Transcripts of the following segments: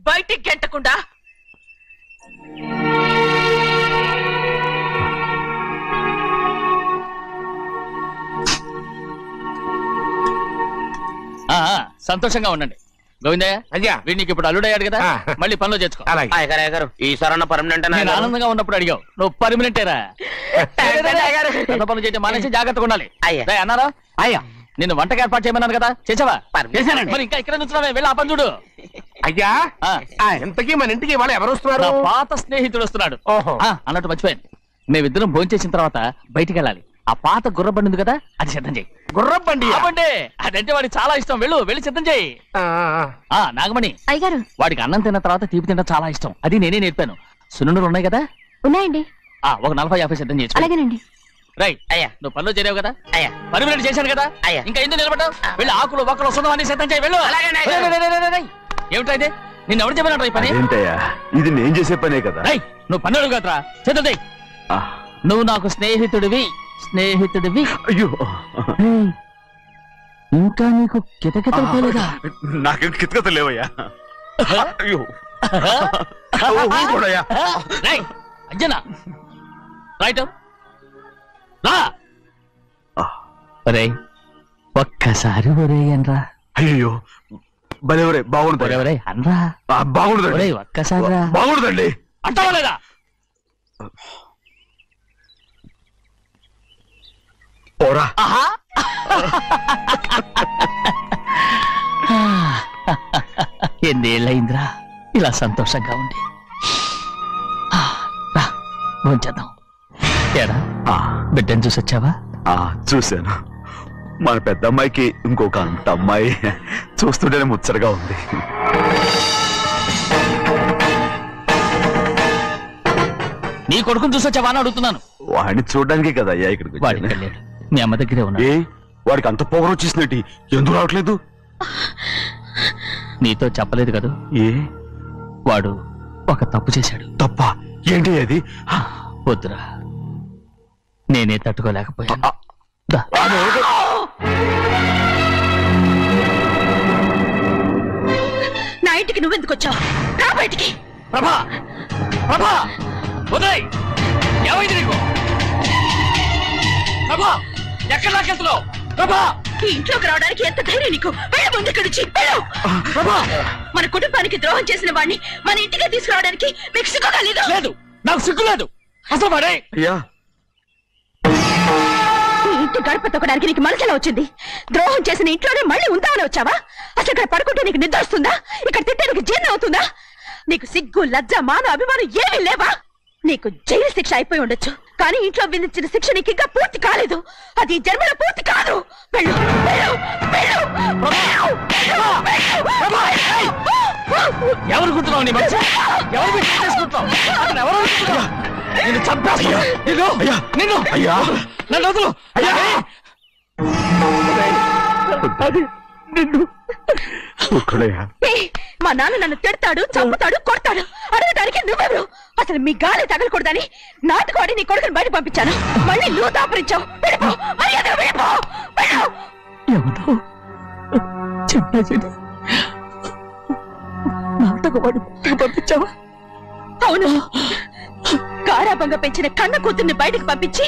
బయటికి గెంటకుండా సంతోషంగా ఉండండి. గోవిందయ్య అయ్యా, వీడికి ఇప్పుడు అల్లుడయ్యాడు కదా, మళ్ళీ పనిలో చేర్చుకో. ఈసారన్నా పర్మనెంట్ నేను ఆనందంగా ఉన్నప్పుడు అడిగావు, నువ్వు పర్మనెంటేరా. పెద్ద పనులు చేయడం మానేసి జాగ్రత్తగా ఉండాలి. అన్నారా? అయ్యా, నిన్ను వంటకి ఏర్పాటు చేయమన్నాను కదా, చేసావా? చేశానండి. మరి ఇంకా ఇక్కడ నుంచున్నావే, వెళ్ళి ఆ పని చూడు. అయ్యా, ఇంతకీ మన ఇంటికి వాళ్ళు ఎవరు వస్తున్నారు? నా పాత స్నేహితుడు వస్తున్నాడు. ఓహో. అన్నట్టు మర్చిపోయాను, మేమిద్దరం భోంచేసిన తర్వాత బయటికి వెళ్ళాలి. ఆ పాత గుర్రబండి ఉంది కదా, అది సిద్ధం చేయి. గుర్రబండి? అదంటే వాడికి చాలా ఇష్టం. వెళ్ళి సిద్ధం చేయి. నాగమణి, అయ్యగారు, వాడికి అన్నం తిన్న తర్వాత తీపి తినడం చాలా ఇష్టం. అది నేనే నేర్పాను. సున్నుండలు ఉన్నాయి కదా? ఉన్నాయండి. ఒక 40-50 సిద్ధం చేసి. అలాగేనండి. రైట్. అయ్యా, నువ్వు పనిలో చేరావు కదా, అయ్యా, పర్మనెంట్ చేశాను కదా, అయ్యా, ఇంకా ఎందుకు నిలబడ్డావు? వెళ్ళి ఆకులు ఒక్కలు సున్నం అన్ని సిద్ధం చేయి. వెళ్ళు. ఏమిటా ఇది? నిన్ను ఎవరు చెప్పినట్టు ఈ పని? ఇది నేను చేసే పనే కదా. నువ్వు పన్నుడు కదరా, సిద్ధం చేయి. నువ్వు నాకు స్నేహితుడివి. అయ్యో, ఇంకా నీకు కితకితలు పోలేదా? నాకేం కితకత లేవయ్యా. అయ్యో, అంజనా రైట్ రా. ఒక్కసారి ఒరే అనరా. అయ్యో, భలే బాగుంటుంది. ఒరే అనరా. బాగుండదండి. ఒక్కసారి రా. బాగుండదండి. అంటావా లేదా? పోరా. ఎన్నేళ్ళయిందిరా ఇలా సంతోషంగా ఉండి. భోంచేద్దాం. ఏడా బిడ్డను చూసి వచ్చావా? చూశాను. మన పెద్ద అమ్మాయికి ఇంకొక అంత అమ్మాయి. చూస్తుంటేనే ముచ్చటగా ఉంది. నీ కొడుకుని చూసి వచ్చావా అని అడుగుతున్నాను. వాడిని చూడడానికి కదా అయ్యా ఇక్కడికి. వాడికి వెళ్ళాడు, మీ అమ్మ దగ్గరే ఉన్నా. వాడికి అంత పొగరు వచ్చేసినట్టు ఎందుకు రావట్లేదు? నీతో చెప్పలేదు కదా. వాడు ఒక తప్పు చేశాడు. తప్ప? ఏంటి అది? వద్దురా, నేనే తట్టుకోలేకపోయాను. నా ఇంటికి నువ్వెందుకు వచ్చావు? రా బయటికి. ప్రభా, ఉదయ్, ఏమైంది నీకు? ప్రభా, ఎక్కడ నాకెళ్తున్నావు? ప్రభా, ఈ ఇంట్లోకి రావడానికి ఎంత ధైర్యం నీకు? వెళ్ళ ముందు ఇక్కడి నుంచి వెళ్ళు. మన కుటుంబానికి ద్రోహం చేసిన వాడిని మన ఇంటికి తీసుకురావడానికి మీకు సిగ్గుగా లేదు? లేదు, నాకు సిగ్గు లేదు అసలు. వాడే ఈ ఇంటి గడప తొక్కడానికి నీకు మనసులో వచ్చింది. ద్రోహం చేసిన ఇంట్లోనే మళ్ళీ ఉందామని వచ్చావా? అసలు ఇక్కడ పడుకుంటే నీకు నిద్ర వస్తుందా? ఇక్కడ తింటే నీకు జీర్ణం అవుతుందా? నీకు సిగ్గు, లజ్జ, మాన, అభిమానం ఏమీ లేవా? నీకు జైలు శిక్ష అయిపోయి ఉండొచ్చు, కానీ ఇంట్లో విధించిన శిక్ష నీకు ఇంకా పూర్తి కాలేదు. అది జన్మలో పూర్తి కాదు. వెళ్ళు, వెళ్ళు, వెళ్ళు, ఎవరు గుర్తున్నావు? నీ మంచి ఎవరు చేసుకుంటావు? ఎవరు నిన్ను చంపేస్తా. నిన్ను నన్ను వదులు. మా నాన్న నన్ను తిడతాడు, చంపుతాడు, కొడతాడు. అడగడానికి నువ్వెవరు? అసలు మీ గాలి తగలకూడదని నాటుకోడి నీ కొడుకుని బయట పంపించాను. మళ్ళీ నువ్వు దాపరించావు. నాటకవాడి పంపించావా? అవును, గారాబంగా పెంచిన కన్న కూతుర్ని బయటకు పంపించి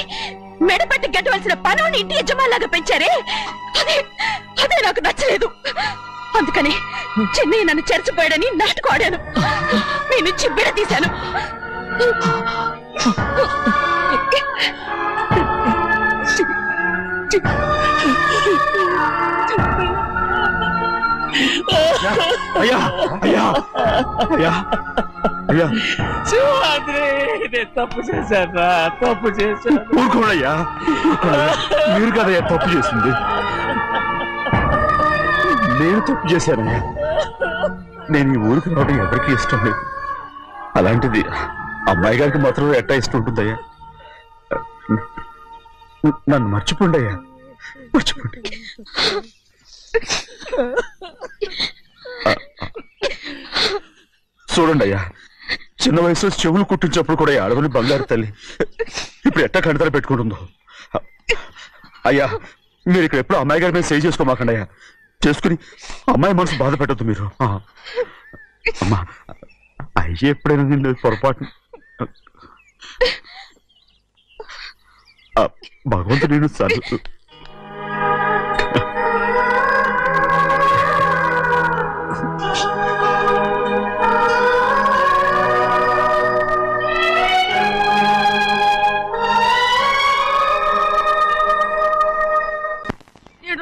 మెడపట్టి గెట్టవలసిన పనుని ఇంటి యజమానిలాగా పెంచారే, అదే నాకు నచ్చలేదు. అందుకని చెన్నై నన్ను చెరచిపోయాడని నాటకం ఆడాను. మీ నుంచి విడదీశాను. అయ్యా, అయ్యా, అయ్యా, అయ్యా, తప్పు చేశాను, తప్పు చేశాను. ఊరుకోడయ్యా, మీరు కదయ్యా తప్పు చేసింది. నేను తప్పు చేశానయ్యా. నేను ఈ ఊరికి రావడం ఎవరికి ఇష్టం లేదు. అలాంటిది అమ్మాయి గారికి మాత్రం ఎట్టా ఇష్టం ఉంటుందయ్యా. నన్ను మర్చిపోండి అయ్యా, మర్చిపోండి. చూడండి అయ్యా, చిన్న వయసులో చెవులు కుట్టించినప్పుడు కూడా ఆడవని బంగారు తల్లి ఇప్పుడు ఎట్టా కంటతర పెట్టుకుంటుందో. అయ్యా, మీరు ఇక్కడ ఎప్పుడు అమ్మాయి గారి మీద సేవ్ చేసుకోమాకండి అయ్యా. చేసుకుని అమ్మాయి మనసు బాధ పెట్టద్దు మీరు. అమ్మా అయ్యి ఎప్పుడైనా నిండు పొరపాటు భగవంతుడు నేను చదువు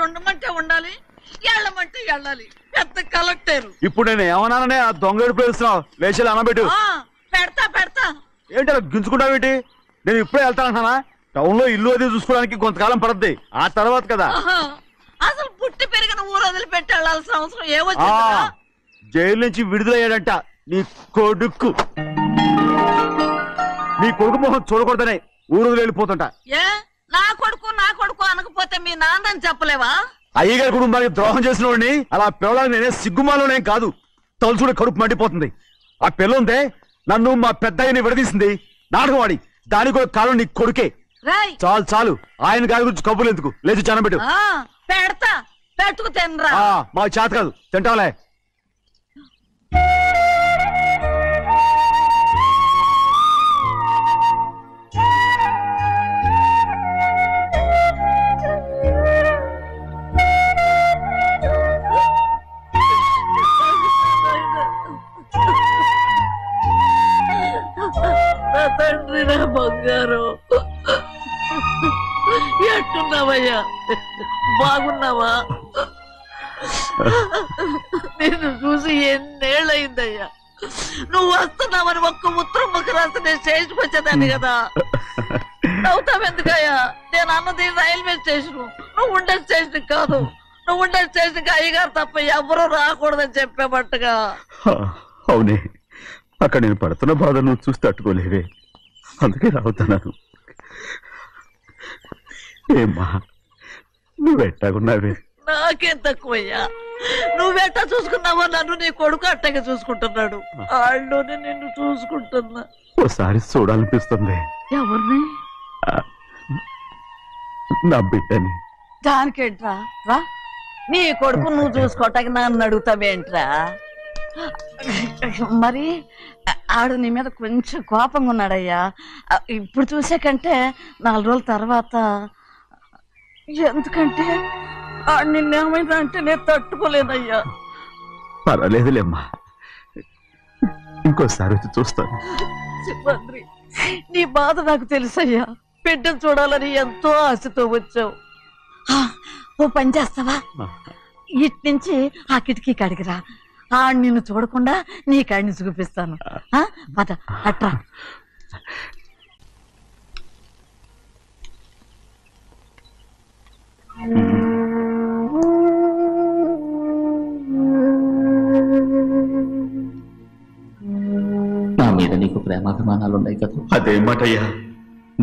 ఉండమంటే ఉండాలి, వెళ్ళమంటే వెళ్ళాలి. పెద్ద కలెక్టర్. ఇప్పుడు నేను ఏమన్నాననే ఆ దొంగ ఏడుపు వేస్తున్నావు. లేచేలా అనబెట్టు. పెడతా పెడతా. ఏంటి అలా గించుకుంటావేంటి? నేను ఇప్పుడే వెళ్తానంటున్నా. టౌన్ లో ఇల్లు అది చూసుకోవడానికి కొంతకాలం పడద్ది. ఆ తర్వాత కదా. అసలు పుట్టి పెరిగిన ఊరు వదిలిపెట్టి వెళ్ళాల్సిన అవసరం ఏమొచ్చిందా? జైలు నుంచి విడుదలయ్యాడంట నీ కొడుకు. నీ కొడుకు మొహం చూడకూడదనే ఊరు వదిలి వెళ్ళిపోతుంటా. ఏ నా కొడుకు అనకపోతే మీ నాన్నని చెప్పలేవా? అయ్యగారి కుటుంబానికి ద్రోహం చేసిన వాడిని అలా పిల్లలని నేనే సిగ్గుమాలోనేం కాదు. తలుచుడు కడుపు మండిపోతుంది. ఆ పిల్లందే నన్ను మా పెద్దయ్యని విడదీసింది. నాటకవాడి దానికి కూడా కాలం నీ కొడుకే. చాలు చాలు ఆయన గారి గురించి కబుర్లు ఎందుకు? లేచి జనబెట్టు. పెడతా పెట్టుకు తినరా. మాకు చేత కాదు తింటాలే. తండ్రి నా బంగారు, ఎట్టున్నావయ్యా? బాగున్నావా? నిన్ను చూసి ఎన్నేళ్ళయిందయ్యా. నువ్వు వస్తున్నావని ఒక్క ఉత్తరం ముక్క రాస్తే నేను స్టేషన్కి వచ్చేదాన్ని కదా. నవ్వుతావెందుకయ్యా? నేను అన్నది రైల్వే స్టేషన్, నువ్వు ఉండే స్టేషన్ కాదు. నువ్వు ఉండే స్టేషన్కి అయ్యగారు తప్ప ఎవరూ రాకూడదని చెప్పేమట్టుగా. అవునే, అక్కడ నేను పడుతున్న బాధ నువ్వు చూసి తట్టుకోలేవే, అందుకే రావుతున్నాను. ఏమ్మా నువ్వెట్టాగున్నావే? నాకేం తక్కువయ్యా. నువ్వెట్టా చూసుకున్నావో నన్ను నీ కొడుకు అట్టగా చూసుకుంటున్నాడు. ఆళ్ళలోనే నిన్ను చూసుకుంటున్నా. ఓసారి చూడాలనిపిస్తుంది. ఎవరిని? నా బిడ్డని. దానికేంట్రా? రా, నీ కొడుకు నువ్వు చూసుకోవటానికి నన్ను అడుగుతావేంట్రా? మరి ఆడు నీ మీద కొంచెం కోపంగా ఉన్నాడయ్యా. ఇప్పుడు చూసే కంటే 4 రోజుల తర్వాత. ఎందుకంటే ఆడు నిన్నేమైందా అంటే నేను తట్టుకోలేదయ్యా. పర్వాలేదులేమ్మా, ఇంకోసారి వచ్చి చూస్తాను. సింహాద్రి, నీ బాధ నాకు తెలుసయ్యా. బిడ్డను చూడాలని ఎంతో ఆశతో వచ్చావు. ఓ పని చేస్తావా? ఇటు నుంచి ఆ కిటికీ కడిగిరా. ఆడు నిన్ను చూడకుండా నీ కాడిని చూపిస్తాను. పద అట్రా. నా మీద నీకు ప్రేమాభిమానాలు ఉన్నాయి కదా. అదేమాటయ్యా?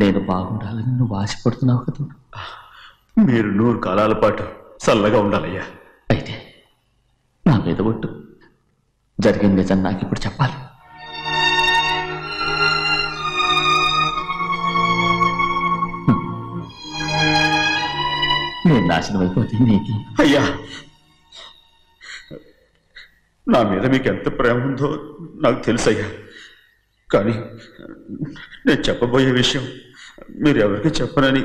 నేను బాగుండాలని నువ్వు ఆశపడుతున్నావు కదా. మీరు 100 కాలాల పాటు చల్లగా ఉండాలయ్యా. అయితే నా మీద ఒట్టు. జరిగిన నిజం నాకు ఇప్పుడు చెప్పాలి. నేను నాశనం అయిపోతే నీకు. అయ్యా, నా మీద మీకు ఎంత ప్రేమ ఉందో నాకు తెలుసయ్యా. కానీ నేను చెప్పబోయే విషయం మీరు ఎవరికి చెప్పనని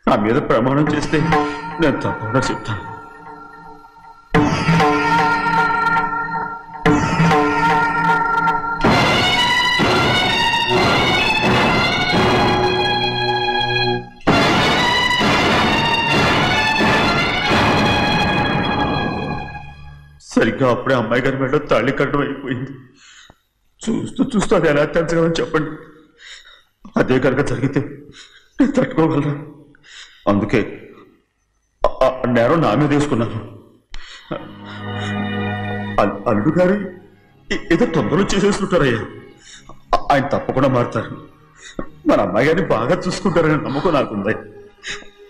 నా మీద ప్రమాణం చేస్తే నేను తప్పకుండా చెప్తాను. సరిగ్గా అప్పుడే అమ్మాయి గారి మెడలో తాళి కట్టడం అయిపోయింది. చూస్తూ చూస్తూ అది ఎలా తెంచగలని చెప్పండి. అదే కనుక జరిగితే నేను తట్టుకోగలరా? అందుకే నేరం నా మీద వేసుకున్నాను. అల్లుడు గారు ఏదో తొందరలో చేసేసుకుంటారయ్యా. ఆయన తప్పకుండా మారుతారు. మన అమ్మాయి గారిని బాగా చూసుకుంటారని నమ్మకం నాకుంది.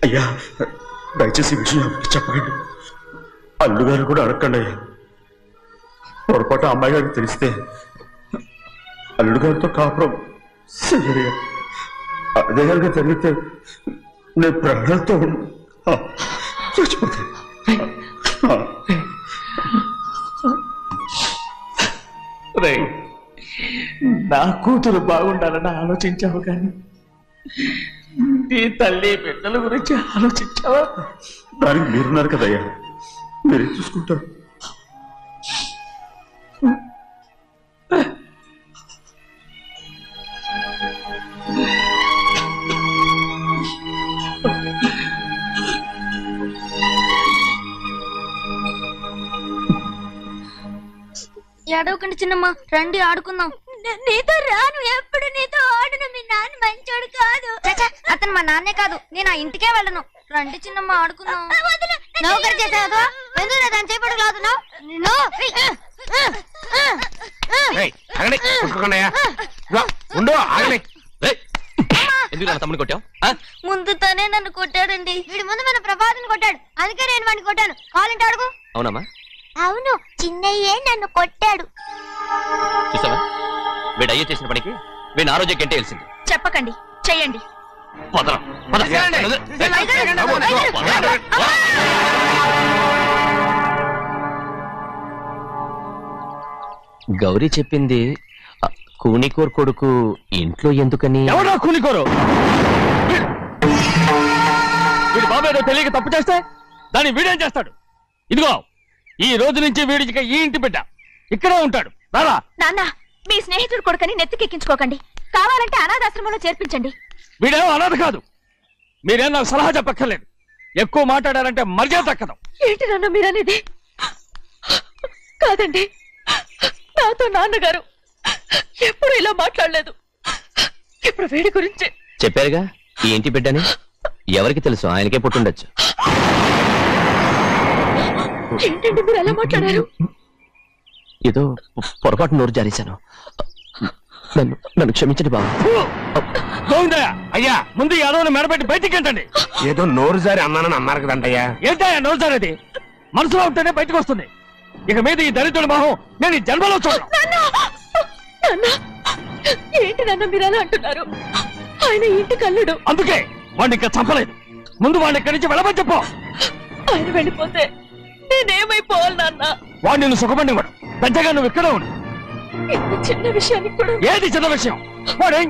అయ్యా, దయచేసి ఈ విషయం ఎవరికి చెప్పండి. అల్లుడు గారు కూడా అడగండి అయ్యా. పొరపాటు అమ్మాయి గారికి తెలిస్తే అల్లుడు గారితో కాపురం సరిగా అదే కనుక జరిగితే నేను ప్రాణాలతో చచ్చిపోతాను. నా కూతురు బాగుండాలని ఆలోచించావు కానీ నీ తల్లి బిడ్డల గురించి ఆలోచించావా? దానికి మీరున్నారు కదయ్యా, మీరే చూసుకుంటారు. ఏడవకండి చిన్నమ్మ, రండి ఆడుకుందాం. నీతో రాను, ఎప్పుడు నీతో ఆడను. మీ నాన్న మంచోడు కాదు. అతను మా నాన్నే కాదు, నేను ఆ ఇంటికే వెళ్ళను. రండి చిన్నమ్మ ఆడుకుందాం. నౌకరు చేసావు ఎందుకు దాని చేపడు కాదు. ఎందుకు తమ్ముని కొట్టావు? ముందు తనే నన్ను కొట్టాడండి. వీడి ముందు మన ప్రభాతం కొట్టాడు, అందుకే నేను వాడిని కొట్టాను. కావాలంటే అడుగు. అవునమ్మా? అవును, చిన్నయ్యే నన్ను కొట్టాడు. చూసావా, వీడు అయ్యే చేసిన పనికి వీడిని ఆ రోజే గంటేయాల్సింది. చెప్పకండి, చెయ్యండి. గౌరీ చెప్పింది కూనికోర్ కొడుకు ఇంట్లో ఎందుకని. ఎవడా కూనికోరు? వీడి బాబేదో తెలియక తప్పు చేస్తే దాన్ని వీడేం చేస్తాడు? ఇదిగో, ఈ రోజు నుంచి వీడికి ఈ ఇంటి బిడ్డ ఇక్కడే ఉంటాడు. నాన్న, మీ స్నేహితుడు కొడుకని నెత్తికెక్కించుకోకండి. కావాలంటే అనాథాశ్రమంలో చేర్పించండి. వీడేమో అనాథ కాదు. మీరేం నాకు సలహా చెప్పక్కర్లేదు. ఎక్కువ మాట్లాడారంటే మర్యాద తక్కదు. ఏంటి నాన్న మీరనేది? కాదండి, నాతో నాన్నగారు ఎప్పుడు ఇలా మాట్లాడలేదు. ఇప్పుడు వీడి గురించి చెప్పారుగా ఈ ఇంటి బిడ్డని. ఎవరికి తెలుసు, ఆయనకే పుట్టుండొచ్చు. ఏంటండి మీరు ఎలా మాట్లాడారు? ఏదో పొరపాటు నోరు జారేశాను. నన్ను క్షమించండి బాబు. గోవిందయ్య, అయ్యా ముందు ఈ అడవును మెడబెట్టి బయటికి ఏంటండి? ఏదో నోరు జారి అన్నానని అన్నారు కదంటయ్యా. ఏంటయ్యా నోరు జారేది? మనసులో ఉంటేనే బయటకు వస్తుంది. ఇక మీద ఈ దరిద్రుడి మొహం నేను ఈ జన్మలో చూడను. ఏంటి నాన్న మీరు అలా అంటున్నారు? ఆయన ఇంటి కల్లుడు. అందుకే వాడిని ఇంకా చంపలేదు. ముందు వాడిని ఇక్కడి నుంచి వెళ్ళమని చెప్పు. ఆయన వెళ్ళిపోతే నేనేమైపోవాలి నాన్న? వాడు నిన్ను సుఖపడివాడు. పెద్దగా నువ్వు ఇక్కడే ఉండు. ఇంత చిన్న విషయానికి కూడా. ఏది చిన్న విషయం? వాడే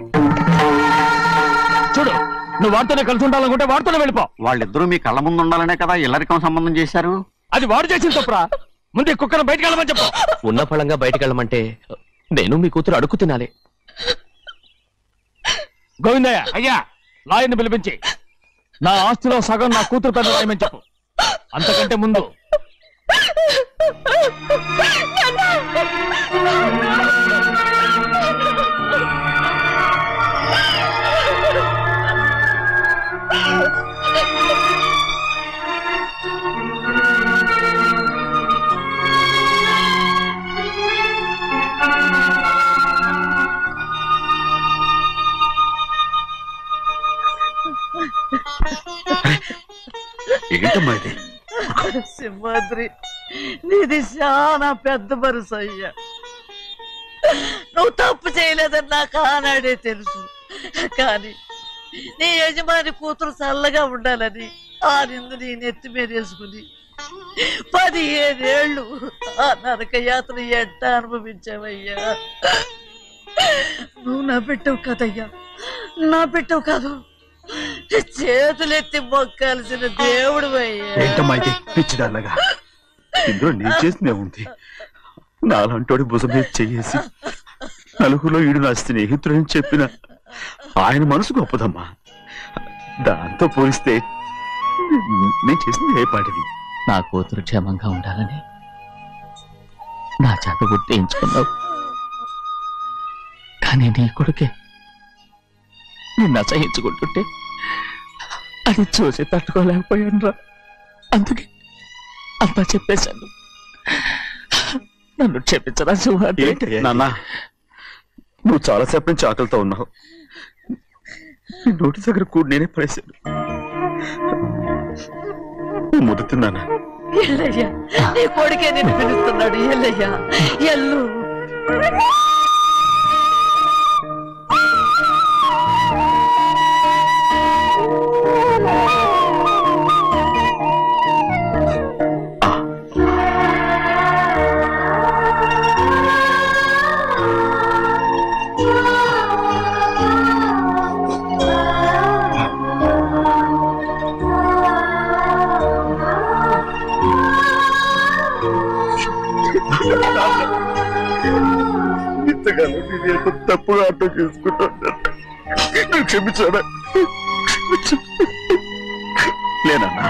చూడు, నువ్వు వాడితోనే కలిసి ఉండాలనుకుంటే వాడితోనే వెళ్ళిపో. వాళ్ళిద్దరూ మీ కళ్ళ ముందు ఉండాలనే కదా ఇల్లరికం సంబంధం చేశారు. అది వాడు చేసిన తప్పురా. ముందు ఈ కుక్కను బయటకు వెళ్ళమని చెప్పు. ఉన్న ఫలంగా బయటకు వెళ్ళమంటే నేను మీ కూతురు అడుగు తినాలి. గోవిందయ్య, అయ్యా లాయర్ని పిలిపించి నా ఆస్తిలో సగం నా కూతురు పెద్ద రాయమని చెప్పు. అంతకంటే ముందు ఏంటమ్మా ఇది? సింహాద్రి, నీది చాలా పెద్ద మనసు అయ్యా. నువ్వు తప్పు చేయలేదని నాకు ఆనాడే తెలుసు. కానీ నీ యజమాని కూతురు చల్లగా ఉండాలని ఆ నిందు నీ నెత్తి మీద వేసుకుని 15 ఏళ్ళు ఆ నరక యాత్ర ఎట్ట అనుభవించావయ్యా. నువ్వు నా పెట్టవు కదయ్యా, నా పెట్టవు కాదు, చేతులెత్తి మొక్కాల్సిన దేవుడు అయ్యా. ఏంటమ్మా ఇది పిచ్చిదాన్నగా? ఇందులో నేను చేసినే ఉంది. నాలంటోడి భుజం మీద చెయ్యేసి నలుగురిలో ఈడు నా స్నేహితుడని చెప్పిన ఆయన మనసు గొప్పదమ్మా. దాంతో పోలిస్తే నేను చేసింది ఏ పాటిది? నా కూతురు క్షేమంగా ఉండాలని నా చేత గుర్తించుకున్నావు. కానీ నీ కొడుకే నిన్ను అసహించుకుంటుంటే అది చూసి తట్టుకోలేకపోయాను రా. అందుకే అంతా చెప్పేశాను. నన్ను క్షమించరా సింహాద్రి. నాన్న, నువ్వు చాలాసేపు నుంచి ఆకలితో ఉన్నావు. నీ నోటి దగ్గర కూడా నేనే పడేశాను. ముద్ద తిన్నానా? ఎల్లయ్యా, నీ కొడుకే నిన్ను పిలుస్తున్నాడు. ఎల్లయ్యా, ఎల్లు. ఇంతకాలం నేను తప్పుగా అర్థం చేసుకుంటాను. క్షమించాడా? లేనన్నా.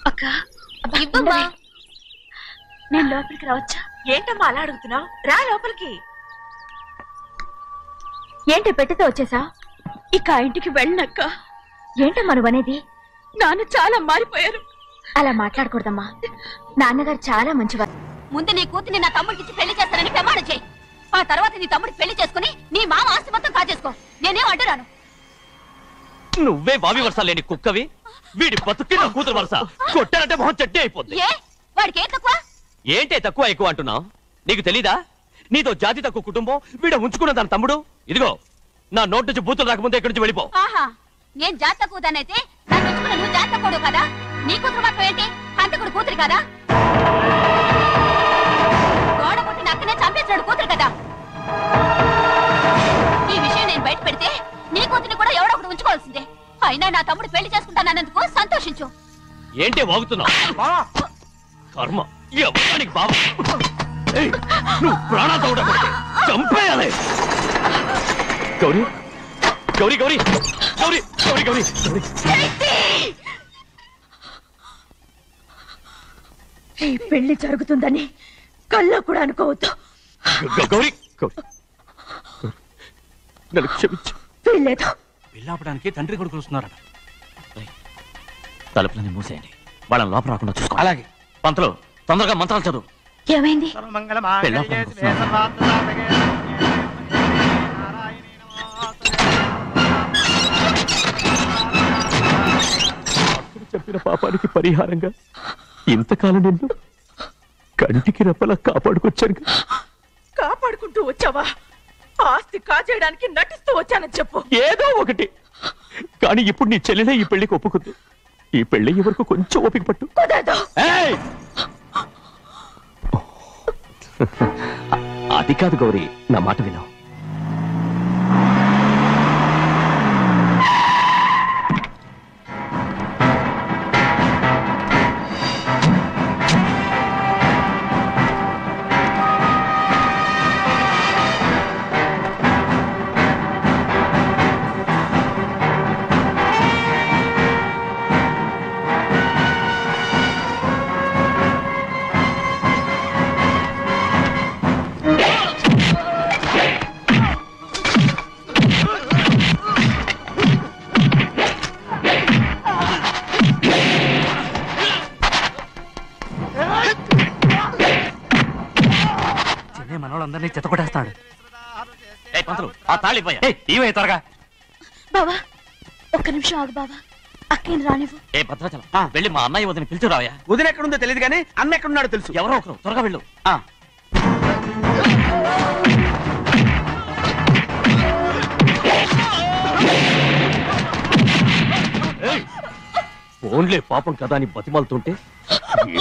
అక్క ఇవ్వమ్మా. నేను లోపలికి రావచ్చా? ఏంటమ్మా అలా అడుగుతున్నావు? రా లోపలికి. ఏంటి పెట్టితే వచ్చేసా? ఇక ఆ ఇంటికి వెళ్ళనక్క. ఏంటమ్మా నువ్వు అనేది? నాన్న చాలా మారిపోయారు. అలా మాట్లాడకూడదమ్మా. నాన్నగారు చాలా మంచివారు. ముందు నీ కూతుర్ని నా తమ్ముడికి పెళ్లి చేస్తానని ప్రమాణం చేయి. ఆ తర్వాత నీ తమ్ముడికి పెళ్లి చేసుకుని నీ మామ ఆస్తి మొత్తం కాజేసుకో. నేనేం అడ్డురాను. నువ్వే బావి వరుస లేని కుక్కవి. వీడి బతుక్కి నా కూతురు వరుస. కొట్టానంటే మొహం చెట్టే అయిపోద్ది. ఏ వాడికి ఏం తక్కువ? ఏంటే తక్కువ ఎక్కువ అంటున్నావు? నీకు తెలీదా? నీతో జాతి తక్కువ కుటుంబం వీడ ఉంచుకున్న దాని తమ్ముడు. ఇదిగో నా నోటి నుంచి బూతులు రాకముందే ఇక్కడి నుంచి వెళ్ళిపో. ఆహా, నేను జాత కూదానైతే నన్ను ఉంచుకున్న నువ్వు జాత కూడు కదా. నీ కూతురు మాత్రం ఏంటి? హంతకుడు కూతురు కదా. గోడ పుట్టిన అక్కనే చంపేసినాడు కూతురు కదా. ఈ విషయం నేను బయట పెడితే నీ కూతురిని కూడా ఎవడో ఒకటి ఉంచుకోవాల్సిందే. అయినా నా తమ్ముడు పెళ్లి చేసుకుంటానన్నందుకు సంతోషించు. ఏంటే వాగుతున్నావు? కర్మ ఎవరికి బాబు. నువ్వు ప్రాణాలతో ఉండకూడదు. చంపేయాలి. గౌరీ గౌరీ గౌరీ గౌరీ గౌరీ గౌరీ ఈ పెళ్లి జరుగుతుందని కల్లో కూడా అనుకోవద్దు. గౌరీ గౌరీ నన్ను క్షమించు. వీల్లేదు. పెళ్ళాపడానికి తండ్రి కొడుకులు వస్తున్నారట. తలుపులని మూసేయండి. వాళ్ళని లోపల రాకుండా చూసుకో. అలాగే. పంతులు తొందరగా మంత్రాలు చదువు. ఏమైంది? చెప్పిన పాపానికి పరిహారంగా ఇంతకాలం నిన్ను కంటికి రెప్పలా కాపాడుకొచ్చాను. కాపాడుకుంటూ వచ్చావా? ఆస్తి కాజేయడానికి నటిస్తూ వచ్చానని చెప్పు. ఏదో ఒకటి. కానీ ఇప్పుడు నీ చెల్లెలే ఈ పెళ్లికి ఒప్పుకుంది. ఈ పెళ్లి వరకు కొంచెం ఓపిక పట్టు. అది కాదు గౌరీ, నా మాట విను. మనోళ్ళందరినీ చెత్తకొట్టేస్తాడు. ఆ తాళి ఇవే త్వరగా. బావా ఒక్క నిమిషం ఆగు బావా. అక్కేం రానివ్వు. ఏ భద్రాచలం వెళ్ళి మా అన్నయ్య వదిన పిలుచురావయ్యా. వదిన ఎక్కడుందో తెలియదు కానీ అన్న ఎక్కడున్నాడో తెలుసు. ఎవరో ఒకరు త్వరగా వెళ్ళు. ఫోన్లే పాపం కదా అని బతిమాలుతుంటే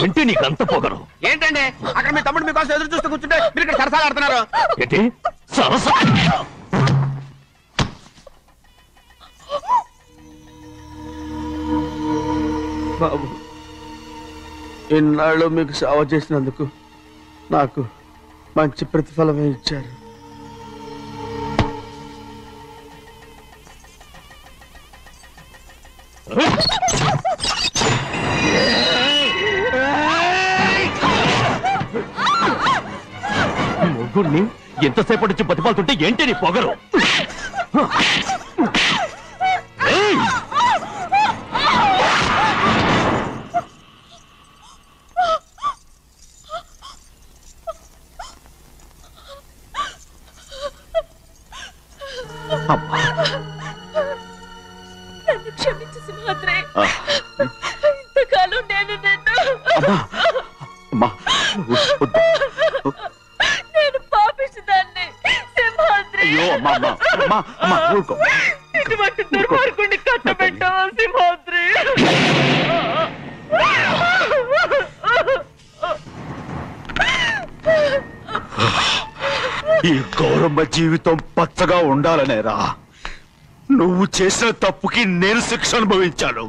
ఏంటి నీకంత పొగరు? ఏంటండి అక్కడ మీ తమ్ముడు మీకోసం ఎదురు చూస్తూ కూర్చుంటే మీరు ఇక్కడ సరసాలు ఆడుతున్నారు. ఏంటి సరస? బాబు, ఇన్నాళ్ళు మీకు సేవ చేసినందుకు నాకు మంచి ప్రతిఫలమే ఇచ్చారు. ముగ్గురిని ఎంతసేపటి నుంచి బతిమాలుతుంటే ఏంటి నీ పొగరు? నన్ను క్షమించు సింహాద్రి. ఇంతకాలం నేను నేను పాపిస్తుదాన్ని సింహాద్రి. అయ్యో అమ్మా ఊరుకో. గౌరమ్మ జీవితం పచ్చగా ఉండాలనేరా నువ్వు చేసిన తప్పుకి నేను శిక్ష అనుభవించాను.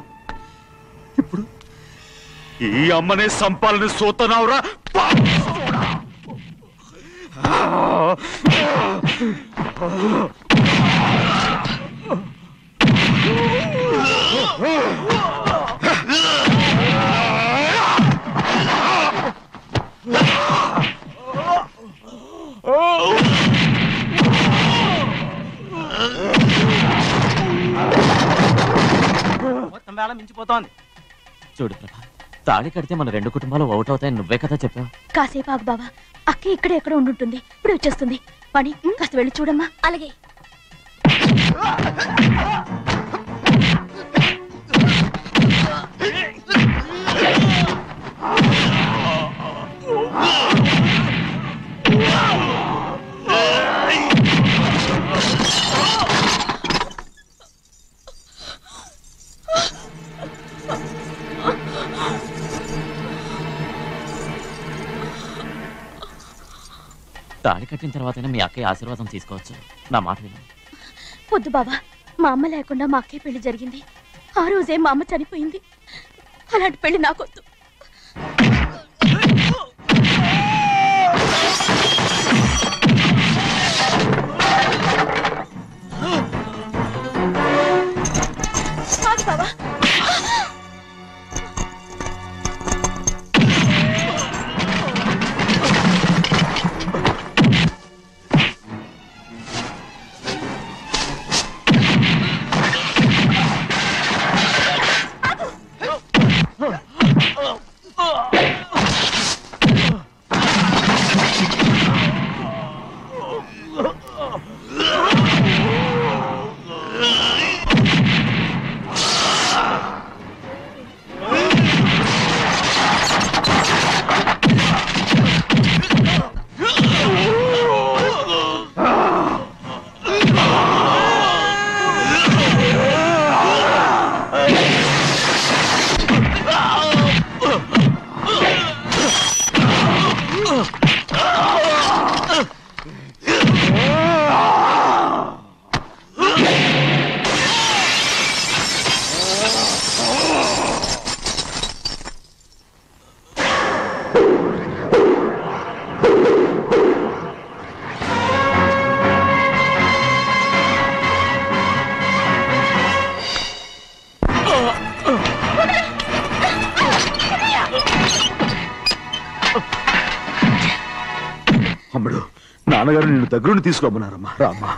ఇప్పుడు ఈ అమ్మనే సంపాలని సోతనావురా. మొత్తం వేళ మించిపోతోంది. చూడు ప్రభా, తాళి కడితే మన రెండు కుటుంబాలు అవుట్ అవుతాయని నువ్వే కదా చెప్పావు. కాసేపు ఆగు బావా, అక్క ఇక్కడే ఎక్కడ ఉండుంటుంది, ఇప్పుడు వచ్చేస్తుంది. పని కాస్త వెళ్ళి చూడమ్మా. అలాగే. తాళి కట్టిన తర్వాతైనా మీ అక్కయ్య ఆశీర్వాదం తీసుకోవచ్చు. నా మాట విను. వద్దు బావా, మా అమ్మ లేకుండా మా అక్కయ్య పెళ్లి జరిగింది. ఆ రోజే మా అమ్మ చనిపోయింది. అలాంటి పెళ్లి నాకొద్దు. బావా, అమ్మడు, నాన్నగారు నిన్ను దగ్గరుండి తీసుకోమన్నారమ్మా. రామ్మా.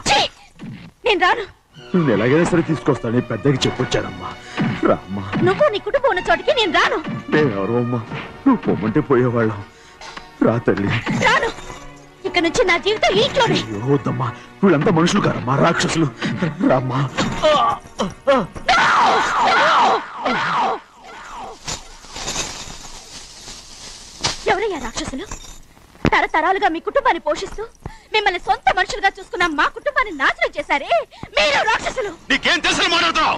నేను రాను. నేను ఎలాగైనా సరే తీసుకొస్తాను, పెద్దకి చెప్పొచ్చారమ్మా. రామ్మా. నువ్వు నీ కుటుంబం ఉన్న చోటికి నేను రాను. మేమెవరో అమ్మా, నువ్వు పొమ్మంటే పోయేవాళ్ళం. రా తల్లి. రాను. ఇక్కడ నుంచి నా జీవితం ఇంట్లోనే. వద్దమ్మా, వీళ్ళంతా మనుషులు కారమ్మా, రాక్షసులు. రామ్మా. ఎవరయ్యా రాక్షసులు? తరతరాలుగా మీ కుటుంబాన్ని పోషిస్తూ మిమ్మల్ని సొంత మనుషులుగా చూసుకున్న మా కుటుంబాన్ని నాశనం చేశారే మీరు రాక్షసులు. నీకేం తెలుసు మాట్లాడుతున్నావు?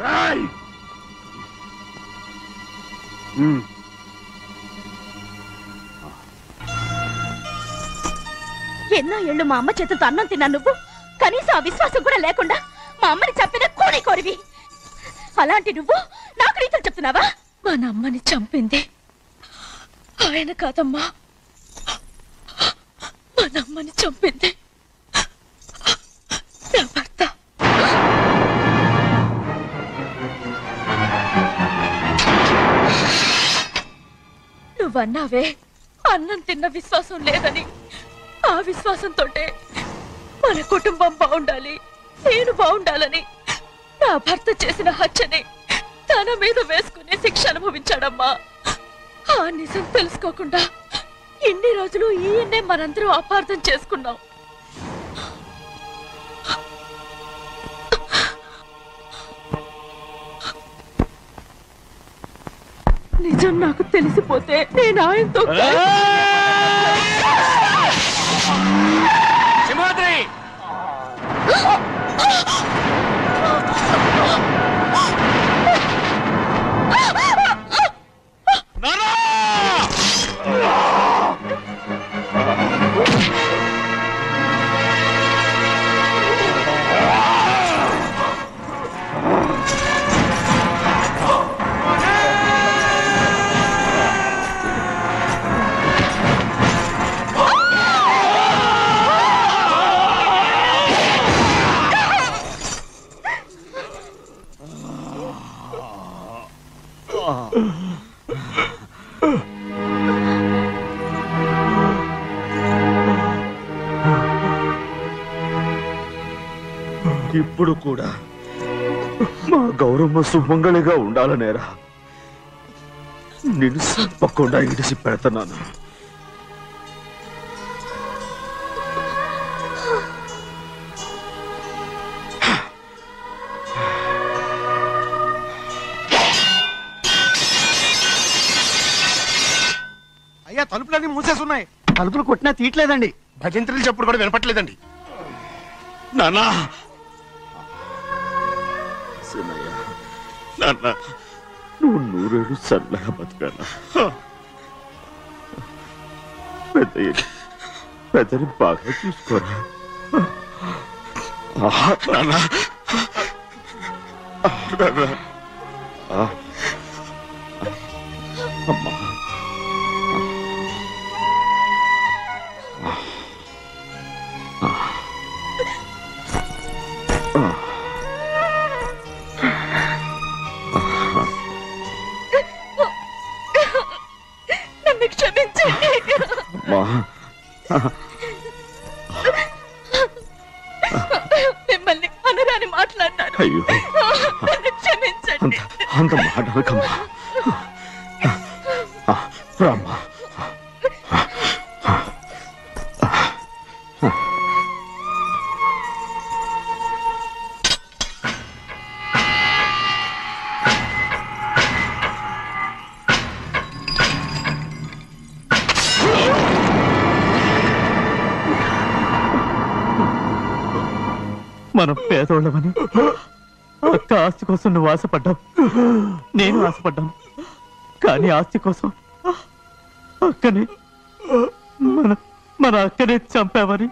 ఎన్నో ఏళ్ళు మా అమ్మ చేతులతో అన్నం తిన్నా నువ్వు కనీసం ఆ విశ్వాసం కూడా లేకుండా మా అమ్మని చంపిన కోడి కోరివి. అలాంటి నువ్వు నాకు రీతులు చెప్తున్నావా? మా అమ్మని చంపింది ఆయన కాదమ్మా, మా అమ్మని చంపింది నా భర్త. నువ్వన్నావే అన్నం తిన్న విశ్వాసం లేదని. ఆ విశ్వాసంతో మన కుటుంబం బాగుండాలి, నేను బాగుండాలని నా భర్త చేసిన హత్యని తన మీద వేసుకునే శిక్ష అనుభవించాడమ్మా. ఆ నిజం తెలుసుకోకుండా ఇన్ని రోజులు ఈయన్నే మనందరం అపార్థం చేసుకున్నాం. నిజం నాకు తెలిసిపోతే నేను ఆయనతో ఇప్పుడు కూడా మా గౌరమ్మ సుమంగళిగా ఉండాలనేరా నేను తప్పకుండా ఇడిసి పెడతాను. అయ్యా తలుపులన్నీ మూసేసున్నాయి. తలుపులు కొట్టినా తీయట్లేదండి. భజంత్రులు చెప్పుడు కూడా వినపట్లేదండి. నాన్నా నాన్న నువ్వు 100 ఏళ్ళు చల్లగా బతకాలా. పెద్దని బాగా చూసుకోరా నాన్న. అమ్మా నన్ను క్షమించండి. మిమ్మల్ని అనరాని మాట్లాడినాను. అయ్యో నన్ను క్షమించండి. అంత మాటలకమ్మా. రామ్మా. మనం పేదోళ్ళమని అక్క ఆస్తి కోసం నువ్వు ఆశపడ్డావు, నేను ఆశపడ్డాను. కానీ ఆస్తి కోసం అక్కని మన అక్కనే చంపావని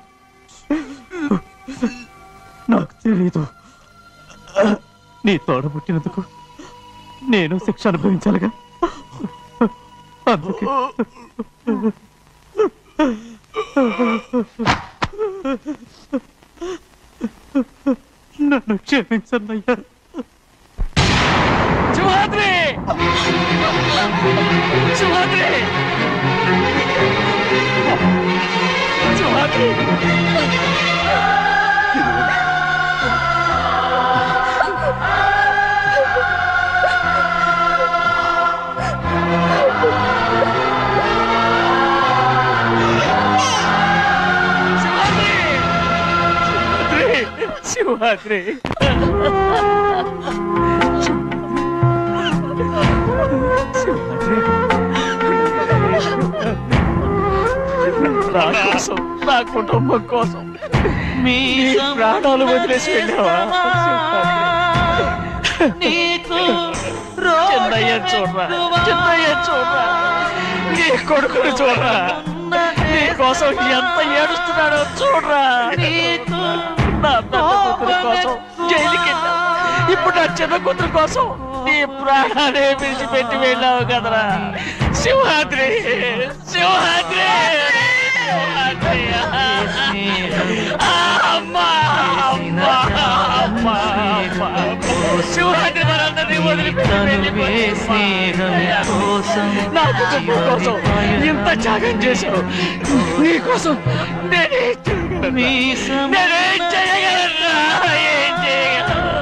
నాకు తెలీదు. నీ తోడ పుట్టినందుకు నేను శిక్ష అనుభవించాలిగా. అందుకే నన్ను క్షమించన్నయ్యా. శివాద్రి శివాద్రి శివాద్రి శివాద్రి నా కోసం, నా కుటుంబం కోసం మీ ప్రాణాలు వదిలేసి వెళ్ళావా? చిన్నయ్య చూడరా, చిన్నయ్య చూడరా, నీ కొడుకుని చూడరా, నీ కోసం ఎంత ఏడుస్తున్నాడో చూడరా. నా పెద్ద కూతురు కోసం జైలుకి వెళ్ళావు, ఇప్పుడు నా చిన్న కూతురు కోసం నీ ప్రాణాలే విడిచిపెట్టి వెళ్ళావు కదరా. శివాద్రి శివాద్రి అమ్మా అమ్మా అమ్మా శివాద్రి మనందరినీ వదిలిపెట్టి నా కుటుంబం కోసం ఇంత త్యాగం చేశావు. నీ కోసం నేనేం చేయగలరా? ఏం చేయగలరు?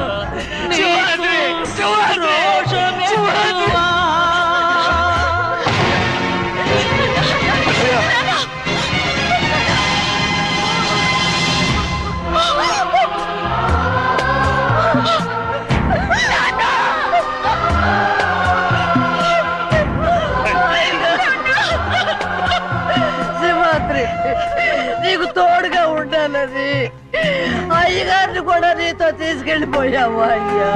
శివాద్రి శివాద్రి శివాద్రి నీకు తోడుగా ఉండాలని అయ్యగారిని కూడా నీతో తీసుకెళ్ళిపోయావు. అయ్యా